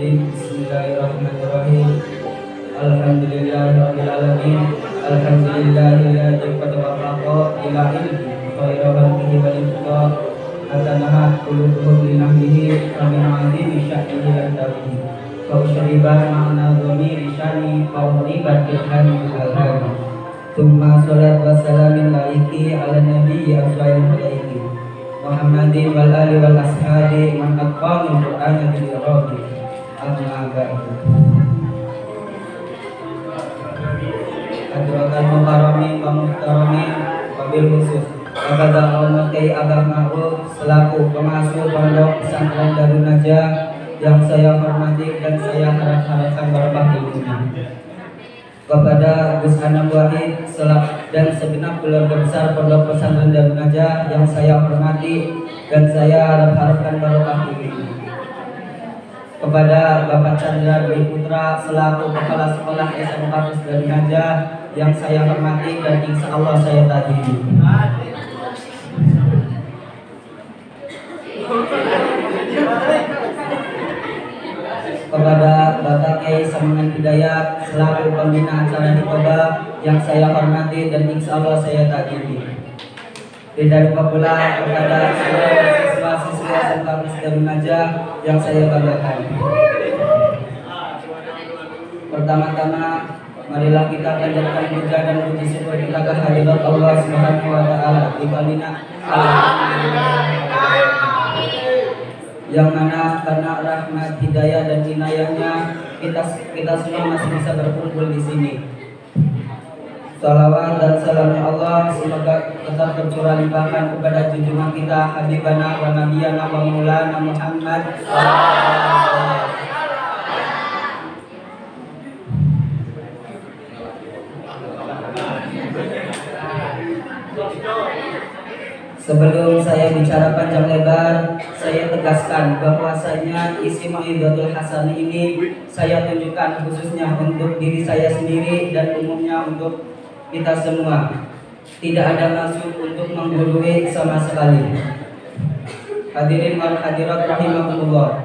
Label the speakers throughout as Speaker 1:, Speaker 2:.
Speaker 1: rajim. Bismillahirrahmanirrahim. Alhamdulillahirabbil alamin. Alhamdulillahilladzi qad wafaqa ila ilmi khairu khalqihi wal ifqa atanaha qulubuhum li nahmihi wa min 'azimi sya'nihi lan tawihi. Wa usyriba ma'na dhamiri syani wa ribat ilhami al-hadi. Tsumma sholatu wassalamu alaiki ala nabiyyi afdhalil khalqi Muhammadin wal ali wal ashabi man aqamul qur'ana bil iradi. Amma ba'du. Hadratul mukarramin wa muhtaramin wabil khusus kepada Allah Kiai Abah Ma'ruf selaku pengasuh pondok pesantren Darun Najah yang saya hormati dan saya harapkan barokah ilmunya, kepada Gus Anam Wahid dan segenap keluarga besar pondok pesantren Darun Najah yang saya hormati dan saya harapkan barokah ilmunya, kepada Bapak Chandra Dwi Putra selaku kepala sekolah SMK Darun Najah yang saya hormati dan insya Allah saya tadhimi, kepada Bapak Kiai Samangan Hidayat selaku pembina acara Hitoba yang saya hormati dan insya Allah saya tadhimi. Tidak lupa pula kepada seluruh siswa-siswa SMK Darun Najah yang saya banggakan. Pertama-tama marilah kita panjatkan puja dan puji syukur kita kehadirat Allah Subhanahu wa taala di balina yang mana karena rahmat hidayah dan inayahnya kita semua masih bisa berkumpul di sini. Salawat dan salamnya Allah semoga tetap tercurah limpahkan kepada junjungan kita Habibana wa Nabiyana wa Maulana Muhammad Sebelum saya bicara panjang lebar, saya tegaskan bahwasanya isi Mau'izatul Hasanah ini saya tunjukkan khususnya untuk diri saya sendiri dan umumnya untuk kita semua. Tidak ada maksud untuk menggurui sama sekali. Hadirin wal hadirat rahimakumullah.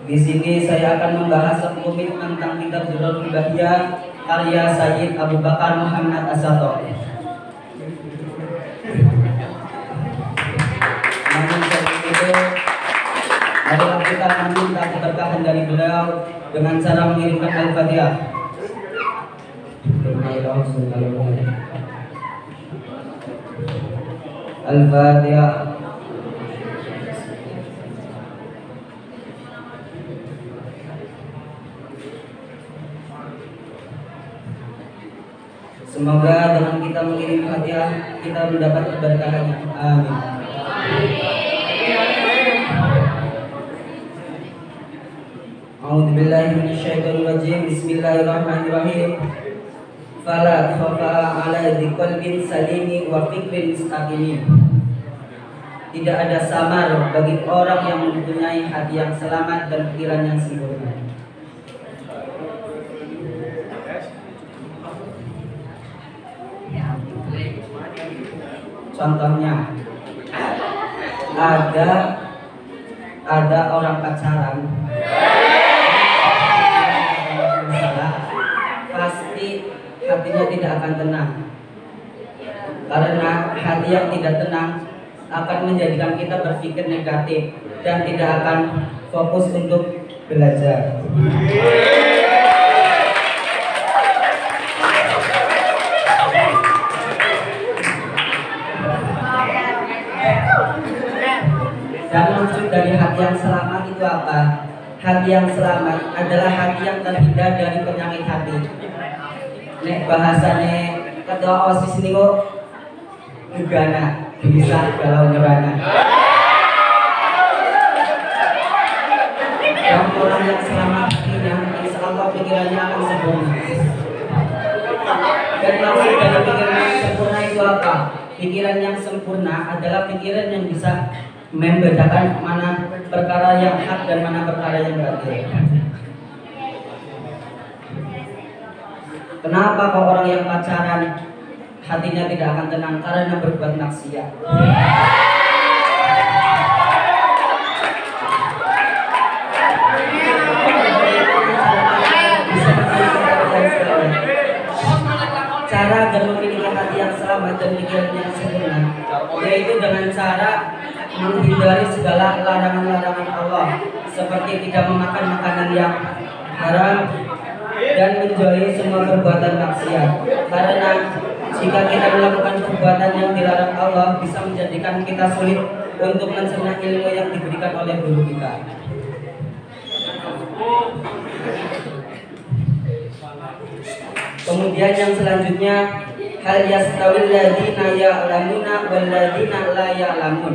Speaker 1: Di sini saya akan membahas sekelumit tentang kitab Durrul Bahiyah karya Sayyid Abu Bakar Muhammad As-Sattaq. Namun sebelum itu, marilah kita meminta keberkahan dari beliau dengan cara mengirimkan Al-Fatihah. Al-Fatihah. Semoga dengan kita mengirim Fatihah kita mendapat keberkahannya. Amin. A'udzubillahi minasyaitonirrajim. Bismillahirrahmanirrahim. Fala khafa ala qalbin salimi wa fikrin mustaqimi. Tidak ada samar bagi orang yang mempunyai hati yang selamat dan pikiran yang sempurna. Contohnya, ada orang pacaran, pasti hatinya tidak akan tenang, karena hati yang tidak tenang akan menjadikan kita berpikir negatif dan tidak akan fokus untuk belajar. Dan maksud dari hati yang selamat itu apa? Hati yang selamat adalah hati yang terhindar dari penyakit hati. Nek bahasane ketua OSIS ini kok gegana, bisa galau ngerana. Dan orang yang selamat hatinya, insya Allah pikirannya akan sempurna. Dan maksud dari pikiran yang sempurna itu apa? Pikiran yang sempurna adalah pikiran yang bisa membedakan mana perkara yang hak dan mana perkara yang batil. Kenapa kok orang yang pacaran hatinya tidak akan tenang? Karena berbuat maksiat. cara menghindari segala larangan-larangan Allah, seperti tidak memakan makanan yang haram dan menjauhi semua perbuatan maksiat. Karena jika kita melakukan perbuatan yang dilarang Allah, bisa menjadikan kita sulit untuk mencerna ilmu yang diberikan oleh guru kita. Kemudian yang selanjutnya, hal yastawil ladzina ya'lamuna wal ladzina la ya'lamun.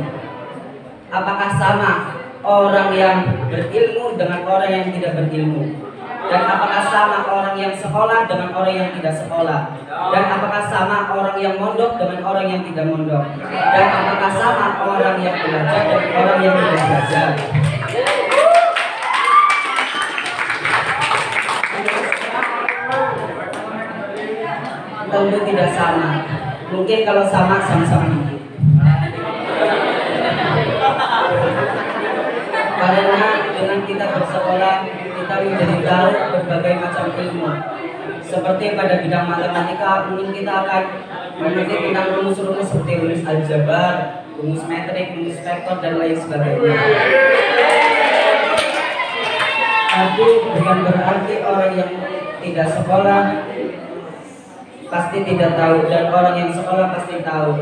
Speaker 1: Apakah sama orang yang berilmu dengan orang yang tidak berilmu? Dan apakah sama orang yang sekolah dengan orang yang tidak sekolah? Dan apakah sama orang yang mondok dengan orang yang tidak mondok? Dan apakah sama orang yang belajar dengan orang yang tidak belajar? Tentu tidak sama. Mungkin kalau sama, sama-sama dikit. Karena dengan kita bersekolah, kita menjadi tahu berbagai macam ilmu. Seperti pada bidang matematika, mungkin kita akan mengerti tentang rumus-rumus seperti rumus aljabar, rumus metrik, rumus vektor, dan lain sebagainya. Tapi bukan berarti orang yang tidak sekolah pasti tidak tahu, dan orang yang sekolah pasti tahu.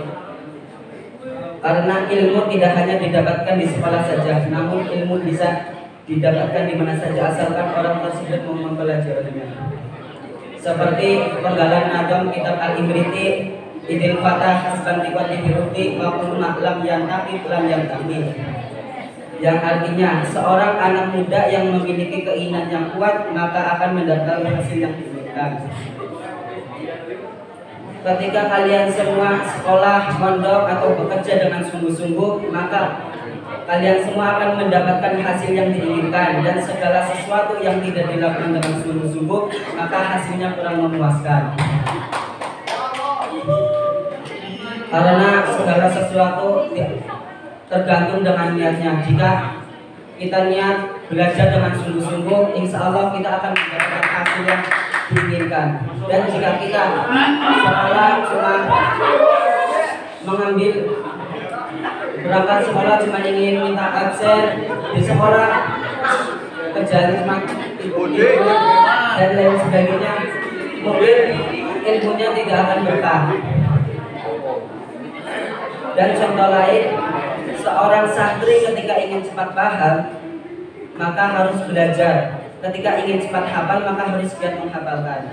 Speaker 1: Karena ilmu tidak hanya didapatkan di sekolah saja, namun ilmu bisa didapatkan di mana saja asalkan orang tersebut mau mempelajarinya. Seperti penggalan Adam kitab Al-Imriti, Idil Fatah Hasban Tiqati Hirufi Maqul Ma'lam Yantaqid Lam Yantaqid, yang artinya seorang anak muda yang memiliki keinginan yang kuat maka akan mendapatkan hasil yang diinginkan. Ketika kalian semua sekolah, mondok, atau bekerja dengan sungguh-sungguh, maka kalian semua akan mendapatkan hasil yang diinginkan. Dan segala sesuatu yang tidak dilakukan dengan sungguh-sungguh, maka hasilnya kurang memuaskan. Karena segala sesuatu tergantung dengan niatnya. Jika kita niat belajar dengan sungguh-sungguh, insya Allah kita akan mendapatkan hasil yang diinginkan. Dan jika kita sekolah cuma mengambil berangkat sekolah cuma ingin minta absen di sekolah, kerjaan cuma tidur dan lain sebagainya, mungkin ilmunya tidak akan berkah. Dan contoh lain, seorang santri ketika ingin cepat paham maka harus belajar. Ketika ingin cepat hafal maka harus giat menghafalkan.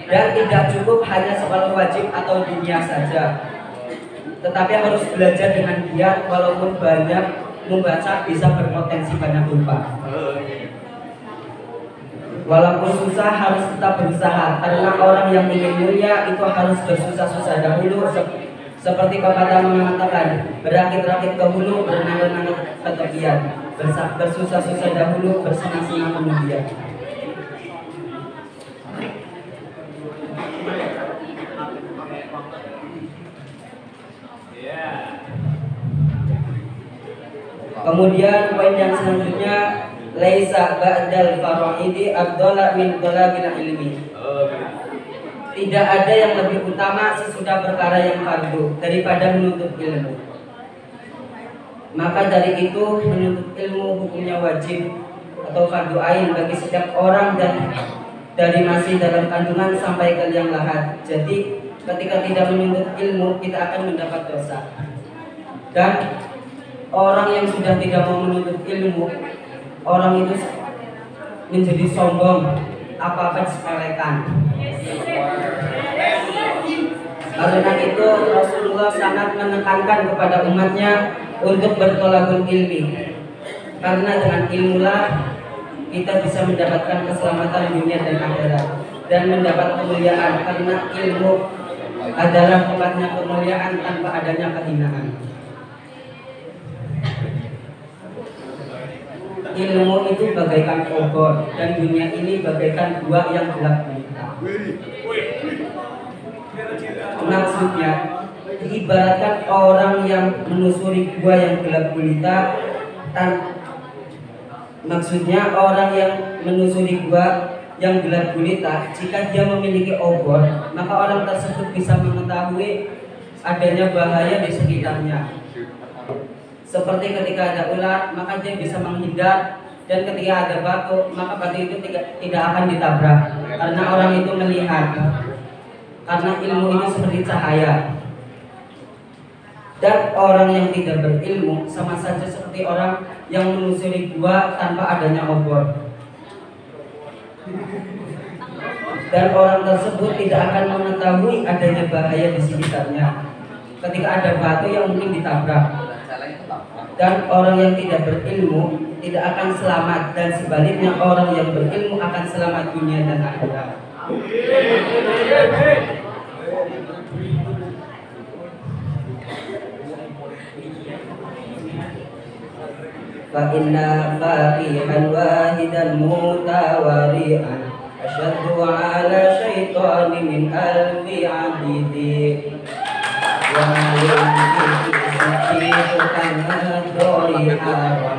Speaker 1: Dan tidak cukup hanya sekolah wajib atau dunia saja, tetapi harus belajar dengan giat. Walaupun banyak membaca bisa berpotensi banyak lupa. Walaupun susah harus tetap berusaha, karena orang yang ingin mulia itu harus bersusah-susah dahulu. Seperti pepatah mengatakan, berakit-rakit ke hulu, berenang-renang ke tepian, bersusah-susah dahulu, bersenang-senang kemudian. Kemudian poin yang selanjutnya, laisa ba'dal faraidi afdala min thalabil ilmi. Tidak ada yang lebih utama sesudah perkara yang fardu daripada menuntut ilmu. Maka dari itu menuntut ilmu hukumnya wajib atau fardu ain bagi setiap orang, dan dari masih dalam kandungan sampai ke liang lahat. Jadi ketika tidak menuntut ilmu kita akan mendapat dosa. Dan orang yang sudah tidak mau menuntut ilmu, orang itu menjadi sombong, apa-apa disepelekan. Karena itu Rasulullah sangat menekankan kepada umatnya untuk bertolakul ilmi. Karena dengan ilmulah kita bisa mendapatkan keselamatan dunia dan akhirat dan mendapat kemuliaan, karena ilmu adalah tempatnya kemuliaan tanpa adanya kehinaan. Ilmu itu bagaikan obor dan dunia ini bagaikan gua yang gelap gulita. Maksudnya diibaratkan orang yang menusuri gua yang gelap gulita. Maksudnya orang yang menusuri gua yang gelap gulita, jika dia memiliki obor, maka orang tersebut bisa mengetahui adanya bahaya di sekitarnya. Seperti ketika ada ular, maka dia bisa menghindar, dan ketika ada batu, maka batu itu tidak akan ditabrak karena orang itu melihat. Karena ilmu itu seperti cahaya. Dan orang yang tidak berilmu sama saja seperti orang yang menelusuri gua tanpa adanya obor. Dan orang tersebut tidak akan mengetahui adanya bahaya di sekitarnya ketika ada batu yang mungkin ditabrak. Dan orang yang tidak berilmu tidak akan selamat, dan sebaliknya orang yang berilmu akan selamat dunia dan akhirat. Fa inna fatihan wahidan mutawari'an asyaddu ala syaitani min alfi abidi wa yumkitu suci'ukan dori haram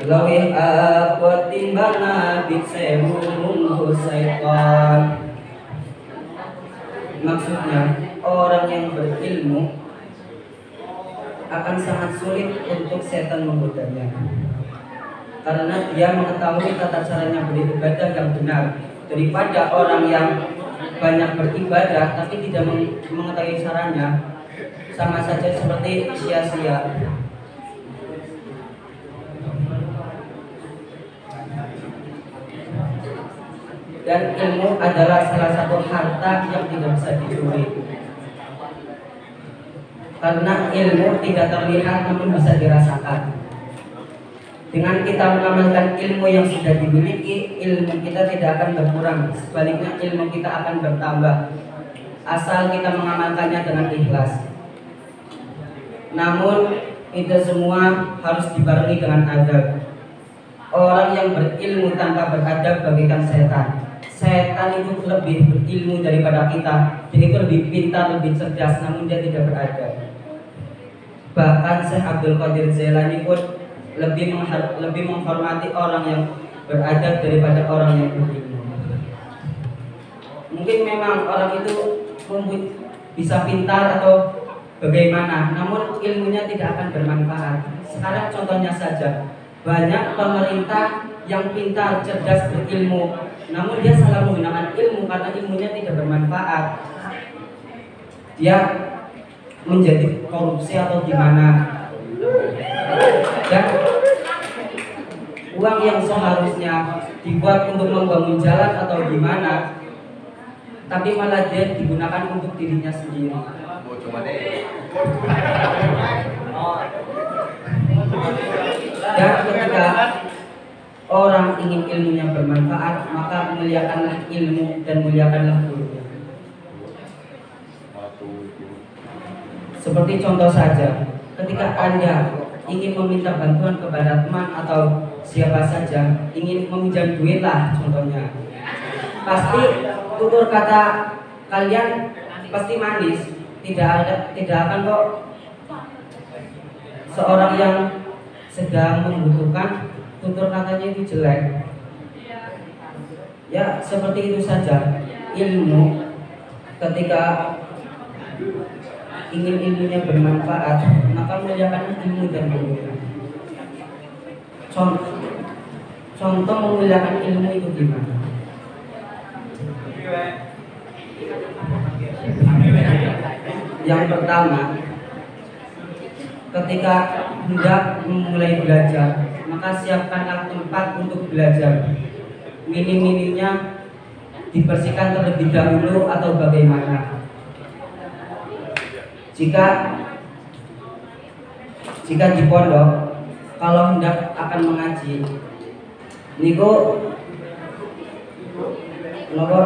Speaker 1: lawih akwa timbana bitsemun syaitan. Maksudnya orang yang berilmu akan sangat sulit untuk setan menggodanya, karena dia mengetahui tata caranya beribadah yang benar, daripada orang yang banyak beribadah tapi tidak mengetahui caranya, sama saja seperti sia-sia. Dan ilmu adalah salah satu harta yang tidak bisa dicuri, karena ilmu tidak terlihat namun bisa dirasakan. Dengan kita mengamalkan ilmu yang sudah dimiliki, ilmu kita tidak akan berkurang, sebaliknya ilmu kita akan bertambah asal kita mengamalkannya dengan ikhlas. Namun itu semua harus dibarengi dengan adab. Orang yang berilmu tanpa beradab bagaikan setan. Setan itu lebih berilmu daripada kita, dia itu lebih pintar, lebih cerdas, namun dia tidak beradab. Bahkan Syekh Abdul Qadir Jailani pun lebih menghormati orang yang beradab daripada orang yang berilmu. Mungkin memang orang itu bisa pintar atau bagaimana, namun ilmunya tidak akan bermanfaat. Sekarang contohnya saja, banyak pemerintah yang pintar, cerdas, berilmu, namun dia salah menggunakan ilmu karena ilmunya tidak bermanfaat. Dia menjadi korupsi atau gimana, dan uang yang seharusnya dibuat untuk membangun jalan atau gimana, tapi malah dia digunakan untuk dirinya sendiri. Dan ketika orang ingin ilmunya bermanfaat, maka muliakanlah ilmu dan muliakanlah gurunya. Seperti contoh saja, ketika Anda ingin meminta bantuan kepada teman atau siapa saja, ingin meminjam duit lah contohnya, pasti tutur kata kalian pasti manis, tidak akan kok seorang yang sedang membutuhkan tutur katanya itu jelek. Ya seperti itu saja ilmu, ketika ingin ilmunya bermanfaat, maka muliakan ilmu dan gurunya. Contoh memuliakan ilmu itu gimana? Yang pertama, ketika hendak memulai belajar, maka siapkanlah tempat untuk belajar. Minim-minimnya dibersihkan terlebih dahulu atau bagaimana? Jika di pondok, kalau hendak akan mengaji, niku nopo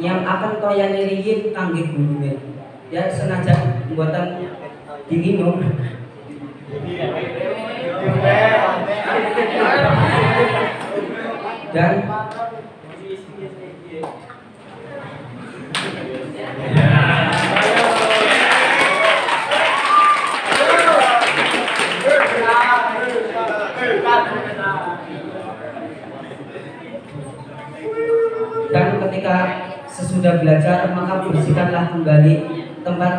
Speaker 1: yang akan kaya niriyin kangge gurune. Ya senajan buatan diminum. Dan Dan ketika sesudah belajar maka bersihkanlah kembali tempat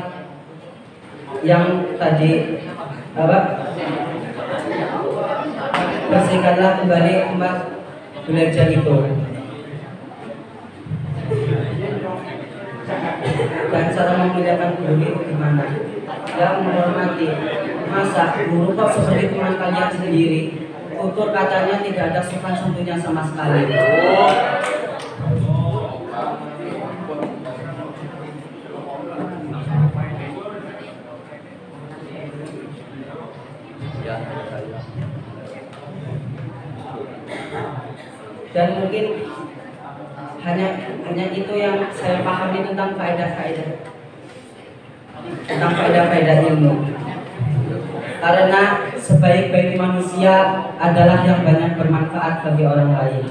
Speaker 1: yang tadi bersihkanlah kembali tempat belajar itu. Dan cara memuliakan guru itu gimana? Yang menghormati. Masa guru kok seperti teman kalian sendiri? Tutur katanya tidak ada sopan santunnya sama sekali. Dan mungkin hanya itu yang saya pahami tentang faedah-faedah ilmu. Karena sebaik-baik manusia adalah yang banyak bermanfaat bagi orang lain.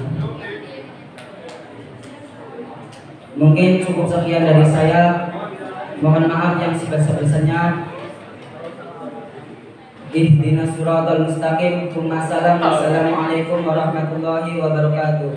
Speaker 1: Mungkin cukup sekian dari saya. Mohon maaf yang sebesar-besarnya. Ihdinas siratal mustaqim. Assalamualaikum warahmatullahi wabarakatuh.